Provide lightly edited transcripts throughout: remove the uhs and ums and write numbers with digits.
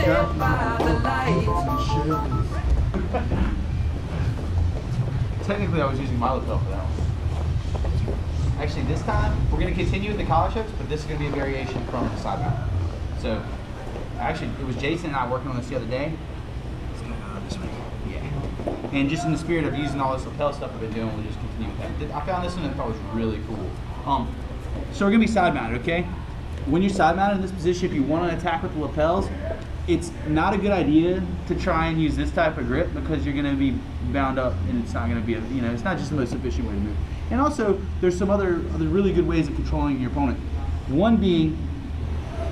Blinded by the light. Technically, I was using my lapel for that one. Actually, this time, we're going to continue with the collar hooks, but this is going to be a variation from the side mount. So, actually, it was Jason and I working on this the other day. It's going to go this way. Yeah. And just in the spirit of using all this lapel stuff I've been doing, we'll just continue with that. I found this one and I thought it was really cool. So we're going to be side mounted, okay? When you're side mounted in this position, if you want to attack with the lapels, it's not a good idea to try and use this type of grip because you're going to be bound up and it's not going to be, it's not just the most efficient way to move. And also, there's some other really good ways of controlling your opponent. One being,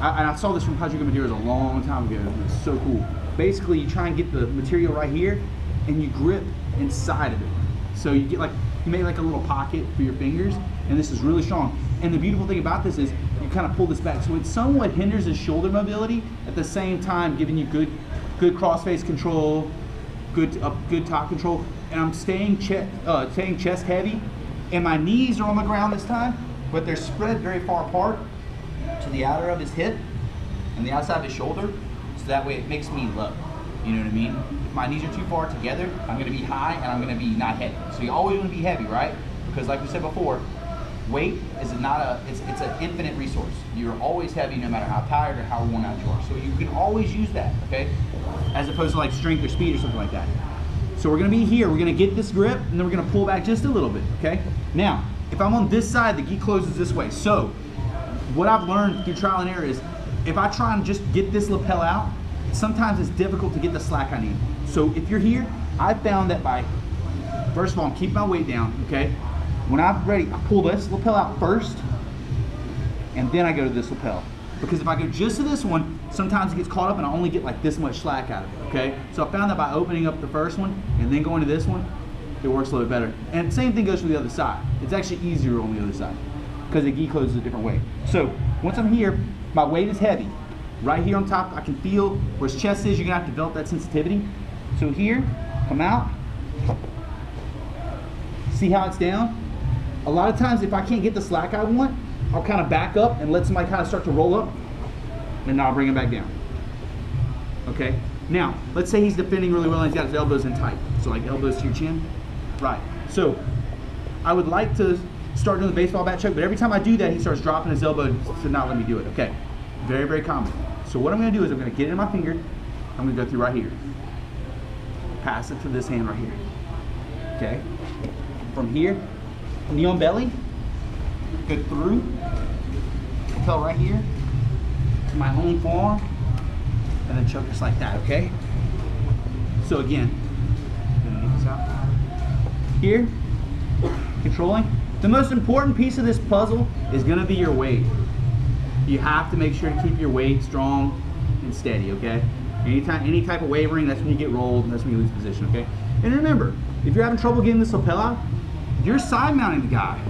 I saw this from Patrick Madeira's a long time ago. It's so cool. Basically, you try and get the material right here and you grip inside of it. So you get you make like a little pocket for your fingers, and this is really strong. And the beautiful thing about this is you kind of pull this back, so it somewhat hinders the shoulder mobility at the same time giving you good crossface control, good top control. And I'm staying chest heavy, and my knees are on the ground this time, but they're spread very far apart to the outer of his hip and the outside of his shoulder, so that way it makes me low. You know what I mean? If my knees are too far together, I'm going to be high and I'm going to be not heavy. So you always want to be heavy, right? Because like we said before, weight is it's an infinite resource. You're always heavy no matter how tired or how worn out you are. So you can always use that, okay? As opposed to like strength or speed or something like that. So we're going to be here, we're going to get this grip, and then we're going to pull back just a little bit, okay? Now, if I'm on this side, the gi closes this way. So what I've learned through trial and error is if I try and just get this lapel out, sometimes it's difficult to get the slack I need. So if you're here, I found that by, first of all, I'm keeping my weight down, okay? When I'm ready, I pull this lapel out first, and then I go to this lapel. Because if I go just to this one, sometimes it gets caught up and I only get like this much slack out of it, okay? So I found that by opening up the first one and then going to this one, it works a little bit better. And same thing goes for the other side. It's actually easier on the other side because the gi closes a different way. So once I'm here, my weight is heavy. Right here on top, I can feel where his chest is. You're gonna have to develop that sensitivity. So here, come out. See how it's down? A lot of times, if I can't get the slack I want, I'll kind of back up and let somebody kind of start to roll up, and then I'll bring him back down. Okay? Now, let's say he's defending really well and he's got his elbows in tight. So like elbows to your chin. Right. So I would like to start doing the baseball bat choke, but every time I do that, he starts dropping his elbow to not let me do it. Okay. Very, very common. So what I'm going to do is I'm going to get it in my finger. I'm going to go through right here. Pass it to this hand right here. Okay. From here, knee on belly. Go through. Lapel right here to my own forearm, and then choke just like that. Okay. So again, I'm going to get this out. Here, controlling. The most important piece of this puzzle is going to be your weight. You have to make sure to keep your weight strong and steady, okay? Anytime, any type of wavering, that's when you get rolled and that's when you lose position, okay? And remember, if you're having trouble getting this lapel out, you're side mounting the guy.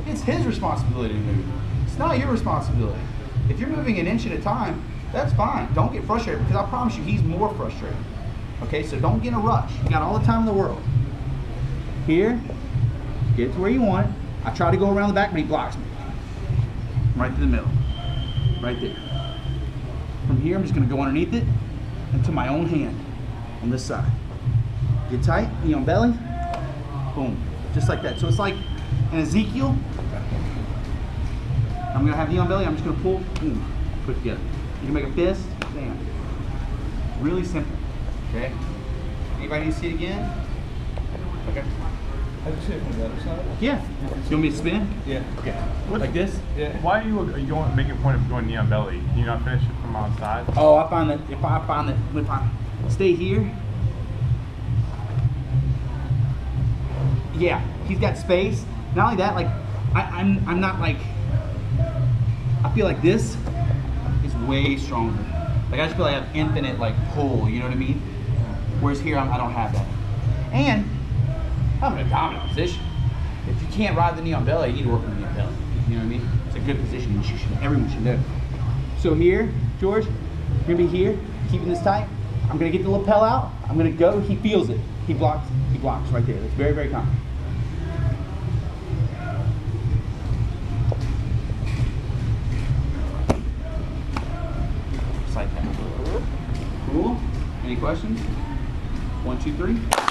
It's his responsibility to move. It's not your responsibility. If you're moving an inch at a time, that's fine. Don't get frustrated because I promise you he's more frustrated. Okay, so don't get in a rush. You got all the time in the world. Here, get to where you want it. I try to go around the back, but he blocks me. Right to the middle. Right there. From here, I'm just going to go underneath it and to my own hand on this side. Get tight, knee on belly. Boom. Just like that. So it's like an Ezeikel. I'm going to have knee on belly. I'm just going to pull, boom, put it together. You can make a fist, bam. Really simple. Okay? Anybody need to see it again? Okay. I just hit from the other side? Yeah. You want me to spin? Yeah. Okay. Like this? Yeah. Why are you going making a point of going knee on belly? Can you not finish it from outside? Oh, I find that if I stay here, yeah, he's got space. Not only that, like I'm not like, I feel like this is way stronger. Like I just feel like I have infinite like pull. You know what I mean? Whereas here I don't have that. And I'm in a dominant position. If you can't ride the knee on belly, you need to work on the knee on belly. You know what I mean? It's a good position. Everyone should know. So here, George, you're gonna be here, keeping this tight. I'm gonna get the lapel out. I'm gonna go. He feels it. He blocks right there. That's very, very common. Just like that. Cool. Any questions? 1, 2, 3.